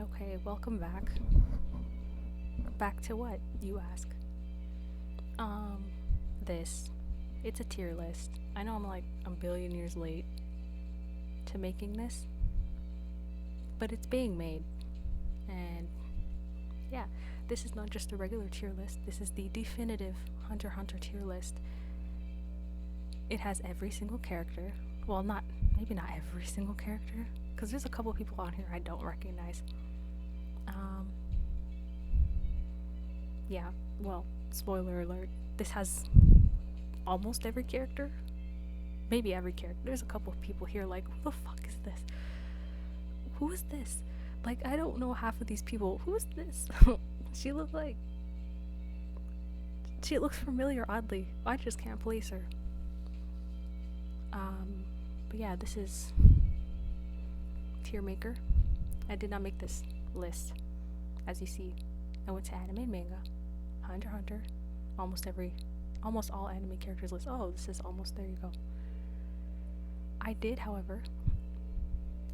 Okay, welcome back. Back to what, you ask? Um, this. It's a tier list. I know I'm like a billion years late to making this, but it's being made. And yeah, this is not just a regular tier list, this is the definitive Hunter tier list. It has every single character. Well, maybe not every single character, because there's a couple people on here I don't recognize. Yeah, well, spoiler alert, this has almost every character. Maybe every character. There's a couple of people here like, who the fuck is this? Who is this? Like, I don't know half of these people. Who is this? She looks familiar, oddly. I just can't place her. But yeah, this is tier maker. I did not make this list. As you see, I went to anime and manga, Hunter, almost all anime characters list. Oh, this is almost, there you go. I did, however,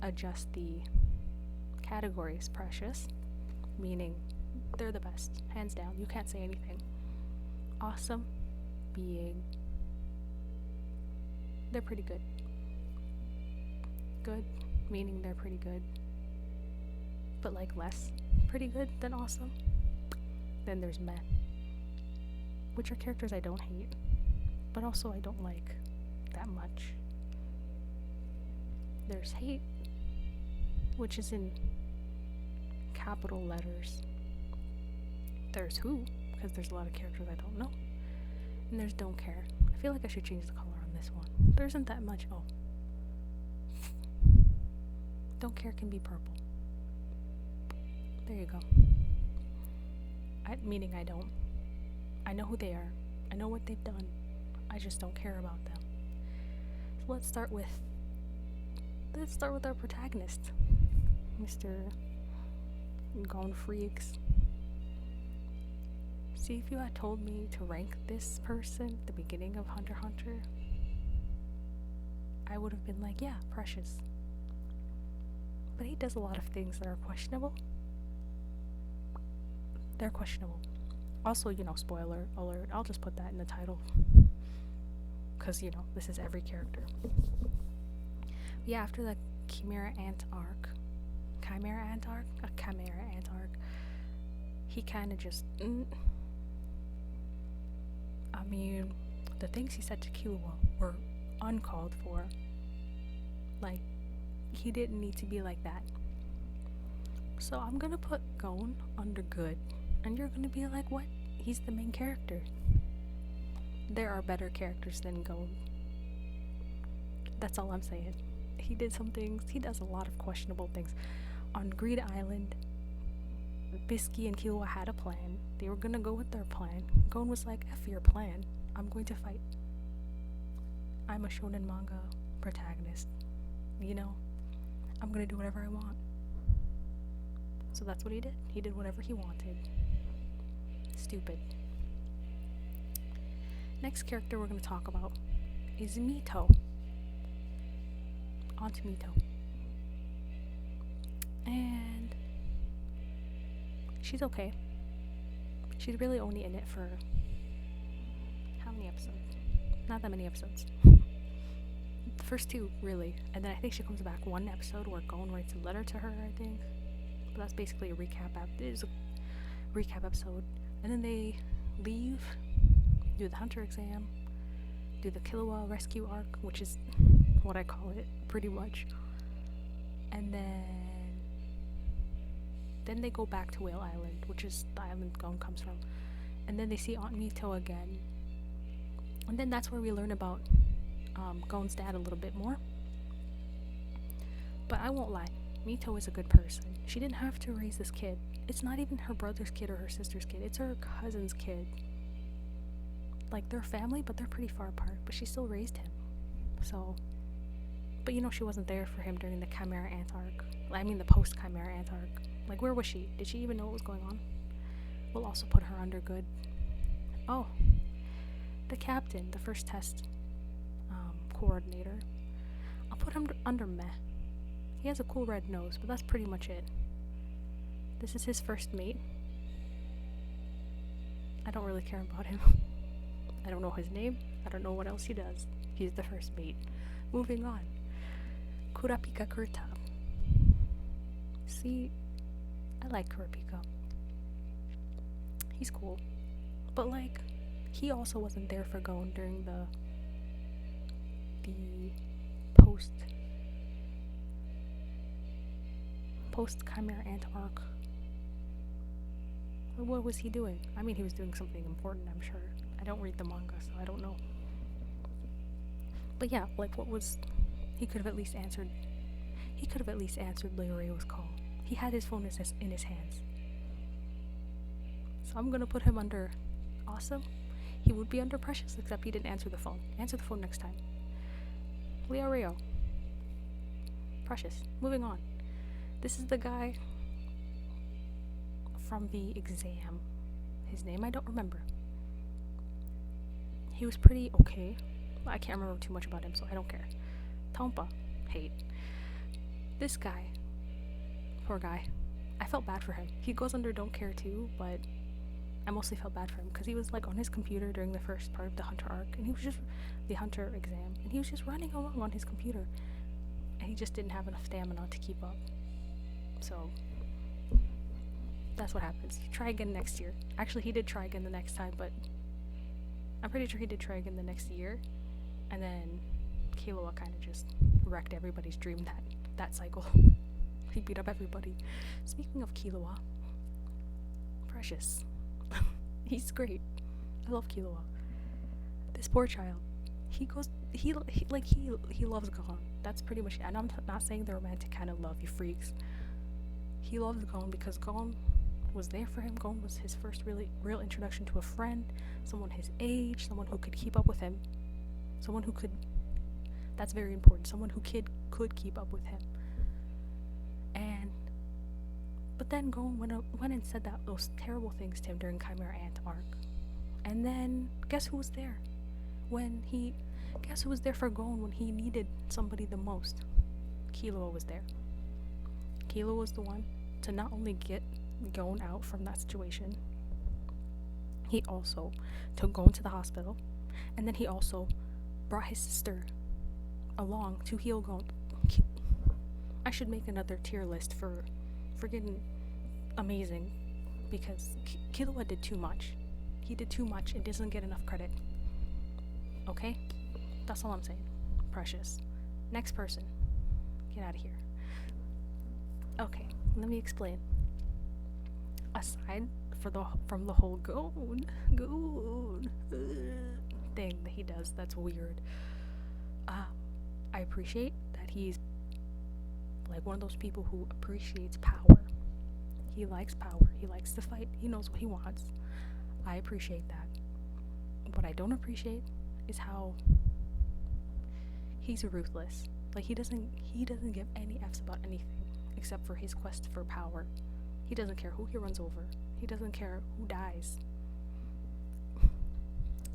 adjust the categories precious, meaning they're the best, hands down. You can't say anything. Awesome being they're pretty good. Good meaning they're pretty good, but like less pretty good than awesome. Then there's meh, which are characters I don't hate, but also I don't like that much. There's hate, which is in capital letters. There's who, because there's a lot of characters I don't know. And there's don't care. I feel like I should change the color on this one. There isn't that much. Oh. Don't care can be purple. There you go. Meaning I don't. I know who they are. I know what they've done. I just don't care about them. So let's start with our protagonist, Mr. Gone Freaks. See, if you had told me to rank this person at the beginning of Hunter I would have been like, yeah, precious. But he does a lot of things that are questionable. They're questionable. Also, spoiler alert, I'll just put that in the title. Because, this is every character. Yeah, after the Chimera Ant arc, he kind of just, the things he said to Killua were uncalled for. Like, he didn't need to be like that. So I'm gonna put Gon under good, and you're gonna be like, what? He's the main character. There are better characters than Gon. That's all I'm saying. He did some things. He does a lot of questionable things. On Greed Island, Bisky and Killua had a plan. They were gonna go with their plan. Gon was like, F your plan. I'm going to fight. I'm a shonen manga protagonist. I'm gonna do whatever I want. So that's what he did. He did whatever he wanted. Stupid. Next character we're gonna talk about is Mito. On to Mito. And she's okay. She's really only in it for how many episodes? Not that many episodes. The first two, really. And then I think she comes back one episode where Gon writes a letter to her, I think. But that's basically a recap. It is a recap episode. And then they leave, do the Hunter exam, do the Killua rescue arc, which is what I call it, pretty much. And then they go back to Whale Island, which is the island Gon comes from. And then they see Aunt Mito again. And then that's where we learn about Gon's dad a little bit more. But I won't lie, Mito is a good person. She didn't have to raise this kid. It's not even her brother's kid or her sister's kid. It's her cousin's kid. Like, they're family, but they're pretty far apart. But she still raised him. So, but she wasn't there for him during the Chimera Ant arc. I mean, the post-Chimera Ant arc. Like, where was she? Did she even know what was going on? We'll also put her under good. Oh, the captain, the first test coordinator. I'll put him under meh. He has a cool red nose, but that's pretty much it. This is his first mate. I don't really care about him. I don't know his name. I don't know what else he does. He's the first mate. Moving on. Kurapika Kurta. See, I like Kurapika. He's cool. But like, he also wasn't there for Gon during the post Chimera Ant arc. What was he doing? I mean, he was doing something important, I'm sure. I don't read the manga, so I don't know. But yeah, like, what was... He could have at least answered Leoreo's call. He had his phone in his hands. So I'm gonna put him under Awesome. He would be under Precious, except he didn't answer the phone. Answer the phone next time. Leoreo. Precious. Moving on. This is the guy from the exam. His name I don't remember. He was pretty okay. I can't remember too much about him, so I don't care. Tompa. Hate. This guy. Poor guy. I felt bad for him. He goes under Don't Care too, but I mostly felt bad for him because he was like on his computer during the first part of the Hunter arc, and he was just the Hunter exam, and he was just running along on his computer, and he just didn't have enough stamina to keep up. So that's what happens. You try again next year. Actually, he did try again the next time, but I'm pretty sure he did try again the next year, and then Killua kind of just wrecked everybody's dream that cycle. He beat up everybody. Speaking of Killua, Precious. He's great. I love Killua. This poor child. He loves Gon. That's pretty much it. And I'm not saying the romantic kind of love, you freaks. He loves Gon because Gon was there for him. Gon was his first real introduction to a friend, someone his age, someone who could keep up with him, someone who could. That's very important. Someone who could keep up with him. But then Gon went and said those terrible things to him during Chimera Ant arc. And then guess who was there? Guess who was there for Gon when he needed somebody the most? Killua was there. Killua was the one to not only get Gon out from that situation, he also took Gon to the hospital, and then he also brought his sister along to heal Gon. I should make another tier list for freaking amazing, because Killua did too much. He did too much and doesn't get enough credit. Okay? That's all I'm saying. Precious. Next person. Get out of here. Okay, let me explain. Aside from the whole Gon thing that he does that's weird, I appreciate that he's like one of those people who appreciates power. He likes power. He likes to fight. He knows what he wants. I appreciate that. What I don't appreciate is how he's ruthless. Like he doesn't give any F's about anything except for his quest for power. He doesn't care who he runs over. He doesn't care who dies.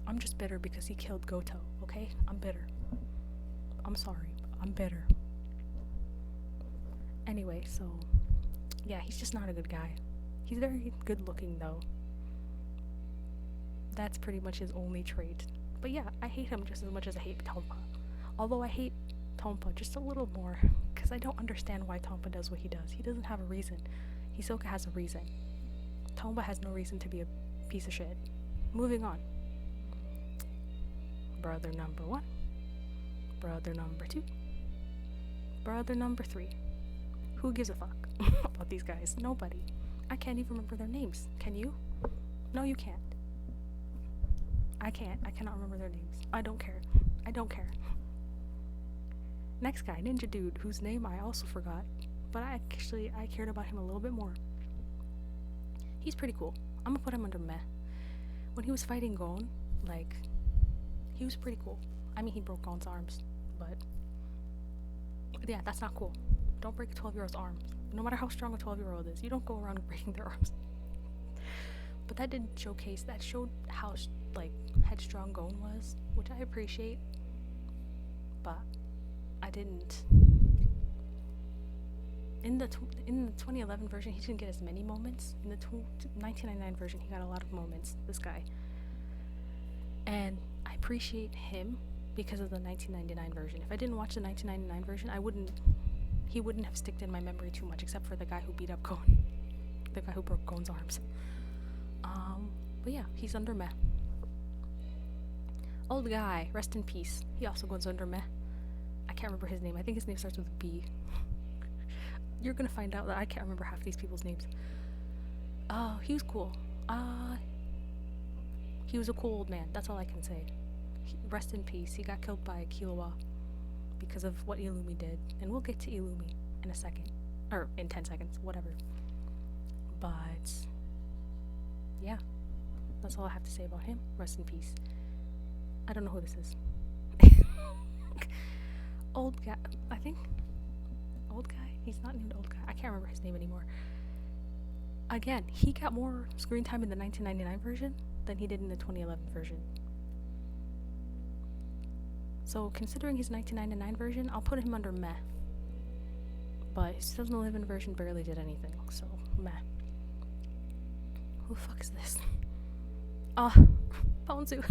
I'm just bitter because he killed Goto, okay? I'm bitter. I'm sorry. I'm bitter. Anyway, so yeah, he's just not a good guy. He's very good looking though. That's pretty much his only trait. But yeah, I hate him just as much as I hate Tompa. Although I hate Tompa just a little more, because I don't understand why Tompa does what he does. He doesn't have a reason. Hisoka has a reason. Tompa has no reason to be a piece of shit. Moving on. Brother number 1. Brother number 2. Brother number 3. Who gives a fuck about these guys? Nobody. I can't even remember their names. Can you? No, you can't. I can't. I cannot remember their names. I don't care. I don't care. Next guy, Ninja Dude, whose name I also forgot, but I cared about him a little bit more. He's pretty cool. I'm gonna put him under meh. When he was fighting Gon, like, he was pretty cool. I mean, he broke Gon's arms, but yeah, that's not cool. Don't break a 12-year-old's arms. No matter how strong a 12-year-old is, you don't go around breaking their arms. But that did showcase, that showed how, like, headstrong Gon was, which I appreciate. But I didn't In the 2011 version, he didn't get as many moments. In the 1999 version, he got a lot of moments. This guy, and I appreciate him because of the 1999 version. If I didn't watch the 1999 version, he wouldn't have sticked in my memory too much, except for the guy who beat up Gon, the guy who broke Gon's arms. But yeah, he's under meh. Old guy, rest in peace. He also goes under meh. I can't remember his name. I think his name starts with B. You're gonna find out that I can't remember half these people's names. He was cool. He was a cool old man. That's all I can say. Rest in peace. He got killed by Killua because of what Illumi did. And we'll get to Illumi in a second. Or in 10 seconds, whatever. But yeah, that's all I have to say about him. Rest in peace. I don't know who this is. Old guy, I think. Old guy? He's not named Old Guy. I can't remember his name anymore. Again, he got more screen time in the 1999 version than he did in the 2011 version. So considering his 1999 version, I'll put him under meh. But his 2011 version barely did anything, so meh. Who the fuck is this? Ponzu.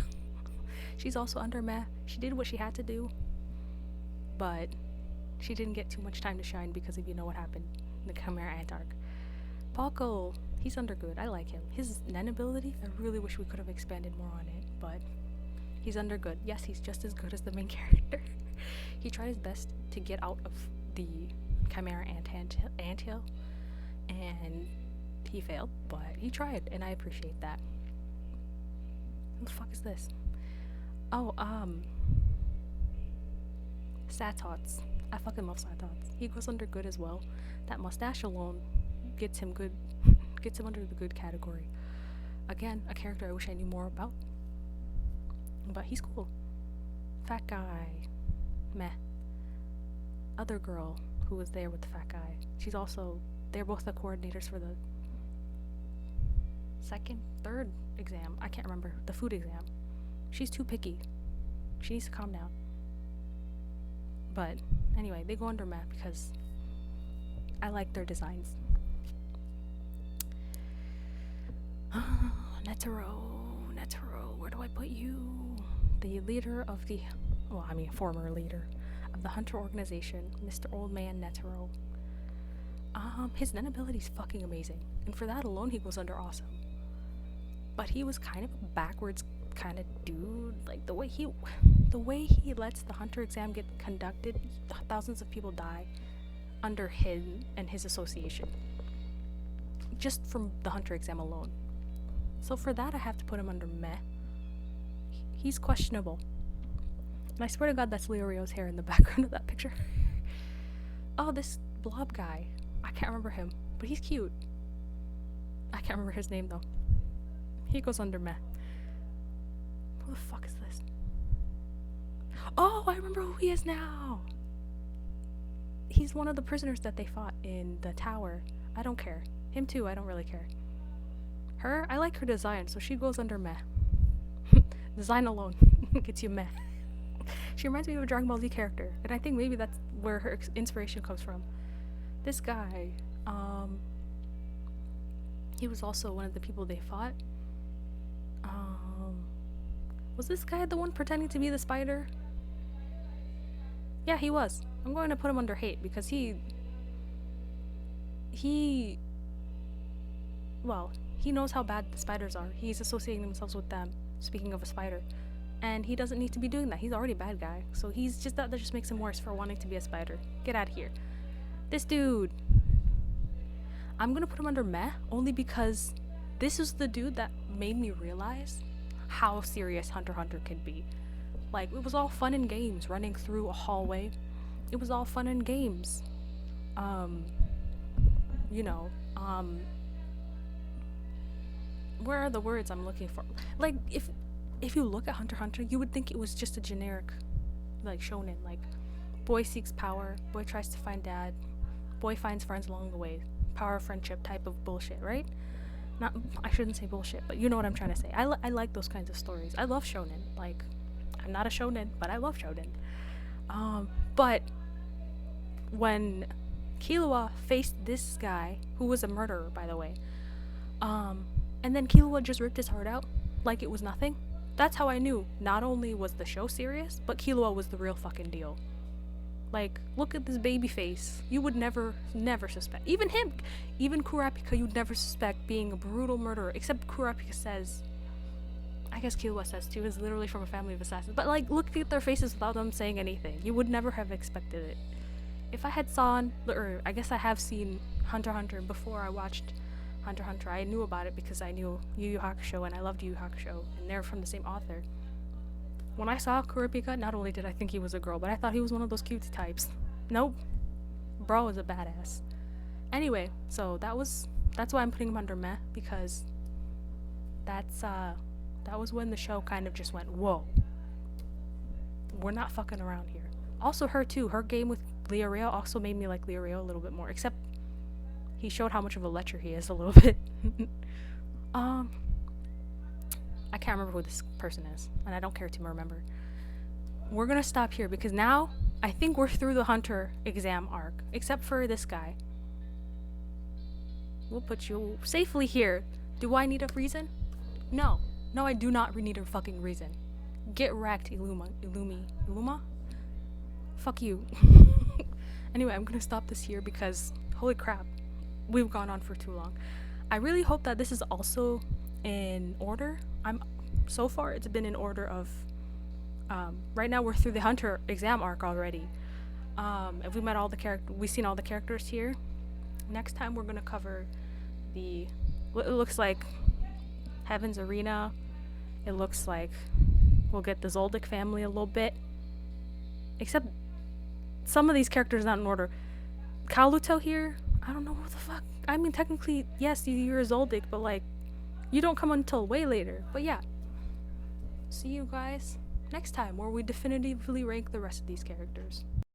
She's also under meh. She did what she had to do, but she didn't get too much time to shine because of what happened in the Chimera Ant arc. Paco, he's under good. I like him. His Nen ability, I really wish we could have expanded more on it, but he's under good. Yes, he's just as good as the main character. He tried his best to get out of the Chimera Anthill, and he failed, but he tried, and I appreciate that. Who the fuck is this? Oh, Satots. I fucking love Satots. He goes under good as well. That mustache alone gets him under the good category. Again, a character I wish I knew more about. But he's cool. Fat guy. Meh. Other girl who was there with the fat guy. They're both the coordinators for the third exam. I can't remember. The food exam. She's too picky. She needs to calm down. But anyway, they go under meh because I like their designs. Netero, where do I put you? The leader of former leader of the Hunter organization, Mr. Old Man Netero. His Nen ability is fucking amazing, and for that alone, he goes under awesome. But he was kind of a backwards kind of dude. Like the way he lets the Hunter exam get conducted, thousands of people die under him and his association, just from the Hunter exam alone. So for that, I have to put him under meh. He's questionable. And I swear to God, that's Leorio's hair in the background of that picture. Oh, this blob guy. I can't remember him, but he's cute. I can't remember his name though. He goes under meh. Who the fuck is this? Oh, I remember who he is now. He's one of the prisoners that they fought in the tower. I don't care. Him too, I don't really care. Her, I like her design, so she goes under meh. Design alone gets you meh. She reminds me of a Dragon Ball Z character, and I think maybe that's where her inspiration comes from. This guy, he was also one of the people they fought. Was this guy the one pretending to be the spider? Yeah, he was. I'm going to put him under hate because he knows how bad the spiders are. He's associating himself with them, speaking of a spider. And he doesn't need to be doing that. He's already a bad guy. So he's just that just makes him worse for wanting to be a spider. Get out of here. This dude. I'm gonna put him under meh only because this is the dude that made me realize how serious HunterxHunter can be. Like, it was all fun and games running through a hallway. It was all fun and games. Where are the words I'm looking for? Like, if you look at HunterxHunter, you would think it was just a generic, like, shonen. Like, boy seeks power, boy tries to find dad, boy finds friends along the way. Power of friendship type of bullshit, right? I shouldn't say bullshit, but you know what I'm trying to say. I like those kinds of stories. I love shonen. Like, I'm not a shonen, but I love shonen. But when Killua faced this guy, who was a murderer, by the way. And then Killua just ripped his heart out like it was nothing. That's how I knew not only was the show serious, but Killua was the real fucking deal. Like, look at this baby face. You would never suspect. Even him, even Kurapika, you'd never suspect being a brutal murderer. Except Kurapika says, I guess Killua says too, is literally from a family of assassins. But like, look at their faces without them saying anything. You would never have expected it. If I had or I guess I have seen HunterxHunter before I watched HunterxHunter. I knew about it because I knew Yu Yu Hakusho and I loved Yu Yu Hakusho, and they're from the same author. When I saw Kurapika, not only did I think he was a girl, but I thought he was one of those cutie types. Nope. Bro is a badass. Anyway, so that's why I'm putting him under meh, because that was when the show kind of just went, whoa. We're not fucking around here. Also her too. Her game with Leorio also made me like Leorio a little bit more, except he showed how much of a lecher he is a little bit. I can't remember who this person is, and I don't care to remember. We're gonna stop here because now I think we're through the Hunter exam arc, except for this guy. We'll put you safely here. Do I need a reason? No. No, I do not need a fucking reason. Get wrecked, Illuma? Fuck you. Anyway, I'm gonna stop this here because, holy crap, we've gone on for too long. I really hope that this is also in order. So far it's been in order of right now we're through the Hunter exam arc already. If we met all the we've seen all the characters here. Next time we're gonna cover what it looks like Heaven's Arena. It looks like we'll get the Zoldyck family a little bit, except some of these characters not in order. Kaluto here, I don't know what the fuck. I mean, technically yes, you're a Zoldyck, but like you don't come until way later. But yeah, see you guys next time where we definitively rank the rest of these characters.